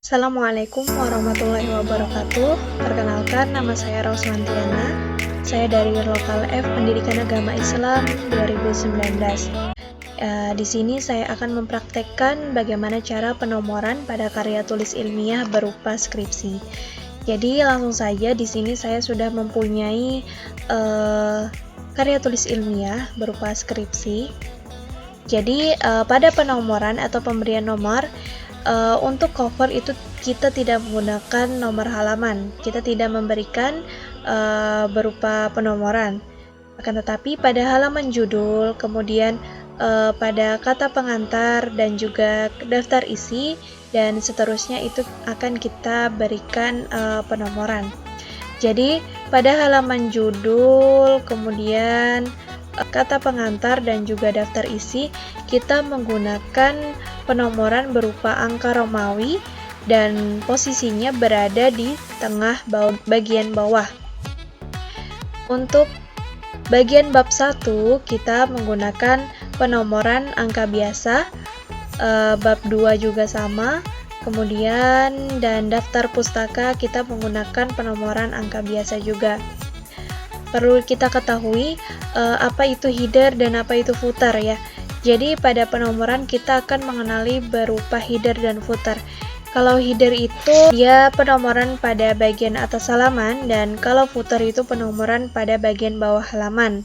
Assalamualaikum warahmatullahi wabarakatuh. Perkenalkan, nama saya Rosmantiana. Saya dari Lokal F Pendidikan Agama Islam 2019. Di sini saya akan mempraktekkan bagaimana cara penomoran pada karya tulis ilmiah berupa skripsi. Jadi langsung saja di sini saya sudah mempunyai karya tulis ilmiah berupa skripsi. Jadi pada penomoran atau pemberian nomor, untuk cover itu kita tidak menggunakan nomor halaman, kita tidak memberikan berupa penomoran. Akan tetapi pada halaman judul, kemudian pada kata pengantar dan juga daftar isi dan seterusnya itu akan kita berikan penomoran. Jadi pada halaman judul, kemudian kata pengantar dan juga daftar isi, kita menggunakan penomoran berupa angka Romawi dan posisinya berada di tengah bagian bawah. Untuk bagian bab 1 kita menggunakan penomoran angka biasa, bab 2 juga sama, kemudian dan daftar pustaka kita menggunakan penomoran angka biasa juga. Perlu kita ketahui apa itu header dan apa itu footer ya. Jadi pada penomoran kita akan mengenali berupa header dan footer. Kalau header itu dia penomoran pada bagian atas halaman dan kalau footer itu penomoran pada bagian bawah halaman.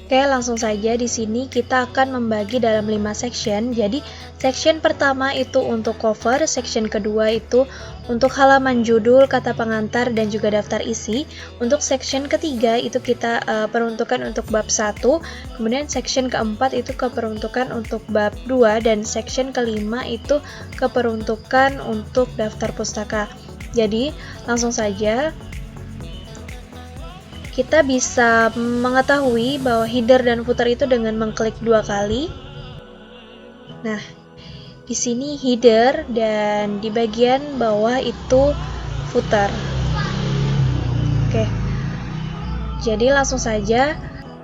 Oke, langsung saja di sini kita akan membagi dalam 5 section. Jadi, section pertama itu untuk cover, section kedua itu untuk halaman judul, kata pengantar dan juga daftar isi. Untuk section ketiga itu kita peruntukan untuk bab 1, kemudian section keempat itu keperuntukan untuk bab 2 dan section kelima itu keperuntukan untuk daftar pustaka. Jadi, langsung saja kita bisa mengetahui bahwa header dan footer itu dengan mengklik 2 kali. Nah, di sini header dan di bagian bawah itu footer. Oke. Jadi langsung saja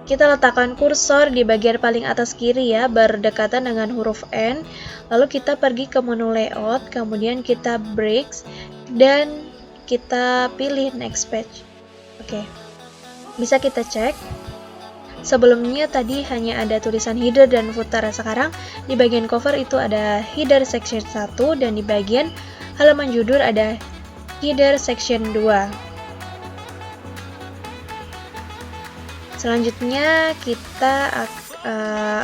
kita letakkan kursor di bagian paling atas kiri ya, berdekatan dengan huruf N. Lalu kita pergi ke menu layout, kemudian kita breaks dan kita pilih next page. Oke. Bisa kita cek. Sebelumnya tadi hanya ada tulisan header dan footer. Sekarang di bagian cover itu ada header section 1 dan di bagian halaman judul ada header section 2. Selanjutnya kita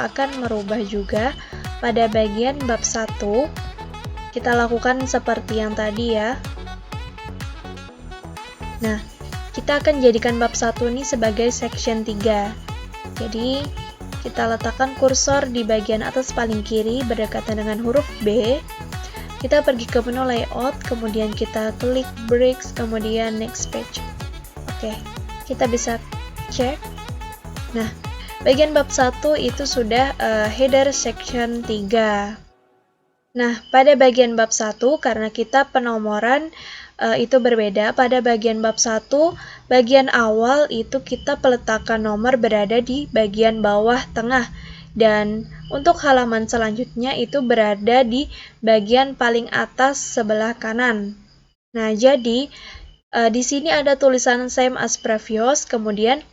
akan merubah juga pada bagian bab 1. Kita lakukan seperti yang tadi ya. Nah, kita akan jadikan bab 1 ini sebagai section 3. Jadi, kita letakkan kursor di bagian atas paling kiri berdekatan dengan huruf B. Kita pergi ke menu layout, kemudian kita klik breaks, kemudian next page. Oke, kita bisa cek. Nah, bagian bab 1 itu sudah header section 3. Nah, pada bagian bab 1 karena kita penomoran itu berbeda. Pada bagian bab 1, bagian awal itu kita peletakan nomor berada di bagian bawah tengah dan untuk halaman selanjutnya itu berada di bagian paling atas sebelah kanan. Nah, jadi di sini ada tulisan same as previous, kemudian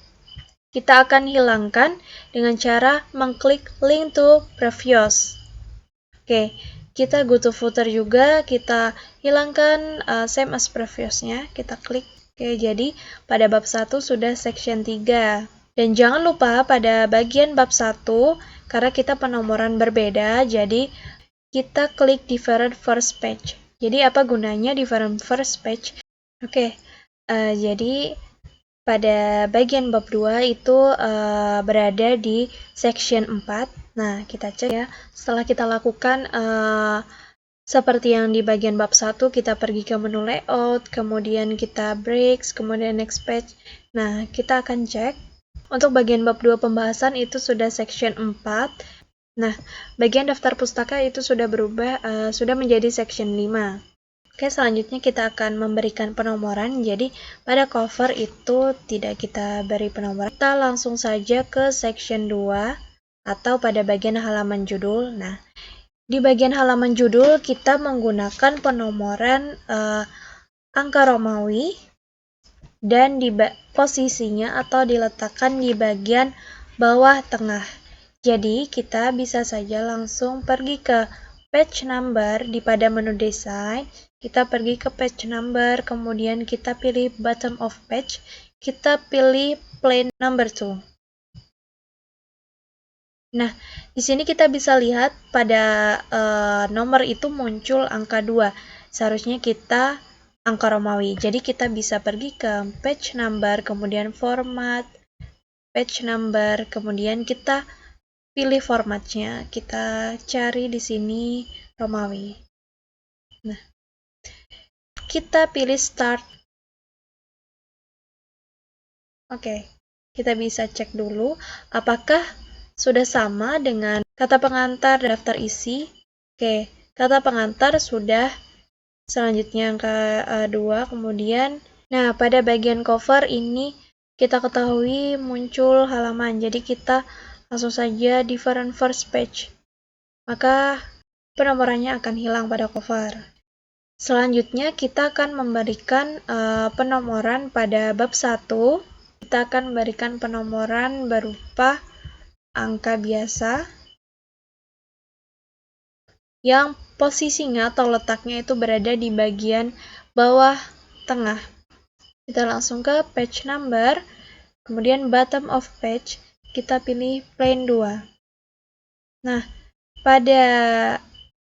kita akan hilangkan dengan cara mengklik link to previous. Oke. Kita go to footer juga, kita hilangkan same as previous-nya, kita klik. Oke, jadi pada bab 1 sudah section 3. Dan jangan lupa pada bagian bab 1, karena kita penomoran berbeda, jadi kita klik different first page. Jadi apa gunanya different first page? Oke, jadi pada bagian bab 2 itu berada di section 4. Nah, kita cek ya. Setelah kita lakukan seperti yang di bagian bab 1, kita pergi ke menu layout, kemudian kita breaks, kemudian next page. Nah, kita akan cek. Untuk bagian bab 2 pembahasan itu sudah section 4. Nah, bagian daftar pustaka itu sudah berubah, sudah menjadi section 5. Oke, selanjutnya kita akan memberikan penomoran. Jadi, pada cover itu tidak kita beri penomoran. Kita langsung saja ke section 2 atau pada bagian halaman judul. Nah, Di bagian halaman judul, kita menggunakan penomoran angka Romawi dan di posisinya atau diletakkan di bagian bawah tengah. Jadi, kita bisa saja langsung pergi ke page number pada menu desain. Kita pergi ke page number, kemudian kita pilih bottom of page, kita pilih plain number 2. Nah, di sini kita bisa lihat pada nomor itu muncul angka 2. Seharusnya kita angka Romawi. Jadi kita bisa pergi ke page number, kemudian format, page number, kemudian kita pilih formatnya. Kita cari di sini Romawi. Nah, kita pilih start. Oke, kita bisa cek dulu apakah sudah sama dengan kata pengantar daftar isi. Oke, kata pengantar sudah. Selanjutnya angka 2, kemudian nah pada bagian cover ini kita ketahui muncul halaman, jadi kita langsung saja different first page, maka penomorannya akan hilang pada cover. Selanjutnya kita akan memberikan penomoran pada bab 1. Kita akan memberikan penomoran berupa angka biasa yang posisinya atau letaknya itu berada di bagian bawah tengah. Kita langsung ke page number, kemudian bottom of page, kita pilih plain 2. Nah, pada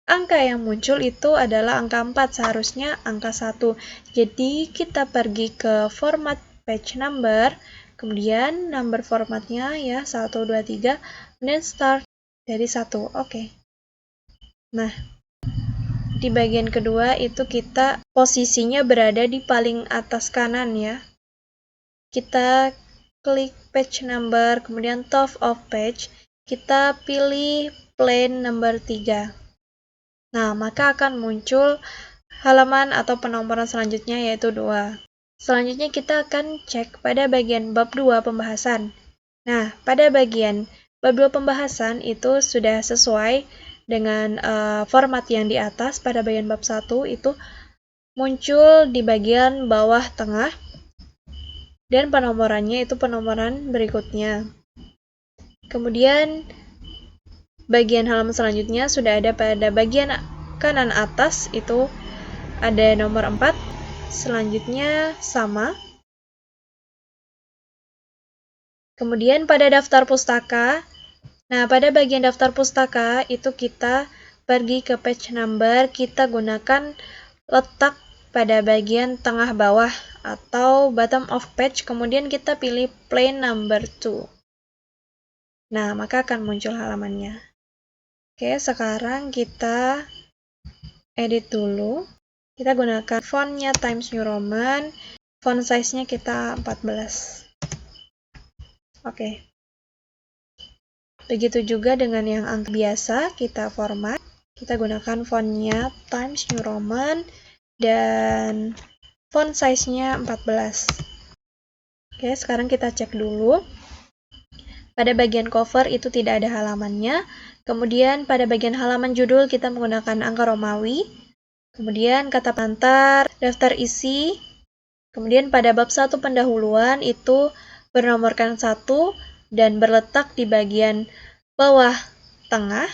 angka yang muncul itu adalah angka 4, seharusnya angka 1. Jadi, kita pergi ke format page number, kemudian number formatnya ya 1, 2, 3, kemudian start dari 1. Oke. Nah, di bagian kedua itu kita posisinya berada di paling atas kanan ya. Kita klik page number, kemudian top of page, kita pilih plain number 3. Nah, maka akan muncul halaman atau penomoran selanjutnya yaitu 2. Selanjutnya kita akan cek pada bagian bab 2 pembahasan. Nah, pada bagian bab 2 pembahasan itu sudah sesuai dengan format yang di atas. Pada bagian bab 1 itu muncul di bagian bawah tengah dan penomorannya itu penomoran berikutnya. Kemudian bagian halaman selanjutnya sudah ada pada bagian kanan atas itu ada nomor 4, selanjutnya sama. Kemudian pada daftar pustaka, nah pada bagian daftar pustaka itu kita pergi ke page number, kita gunakan letak pada bagian tengah bawah atau bottom of page, kemudian kita pilih plain number 2. Nah, maka akan muncul halamannya. Oke, sekarang kita edit dulu. Kita gunakan fontnya Times New Roman, font size-nya kita 14. Oke. Begitu juga dengan yang angka biasa, kita format. Kita gunakan fontnya Times New Roman dan font size-nya 14. Oke, sekarang kita cek dulu. Pada bagian cover itu tidak ada halamannya. Kemudian pada bagian halaman judul kita menggunakan angka Romawi. Kemudian kata pengantar, daftar isi. Kemudian pada bab 1 pendahuluan itu bernomorkan 1 dan berletak di bagian bawah tengah.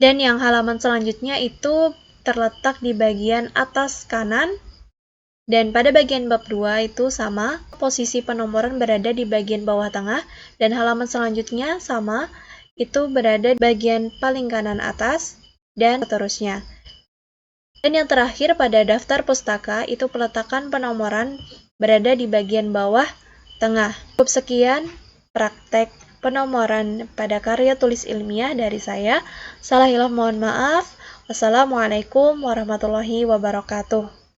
Dan yang halaman selanjutnya itu terletak di bagian atas kanan. Dan pada bagian bab 2 itu sama, posisi penomoran berada di bagian bawah tengah, dan halaman selanjutnya sama, itu berada di bagian paling kanan atas, dan seterusnya. Dan yang terakhir pada daftar pustaka, itu peletakan penomoran berada di bagian bawah tengah. Cukup sekian praktek penomoran pada karya tulis ilmiah dari saya. Salah hilaf mohon maaf. Wassalamualaikum warahmatullahi wabarakatuh.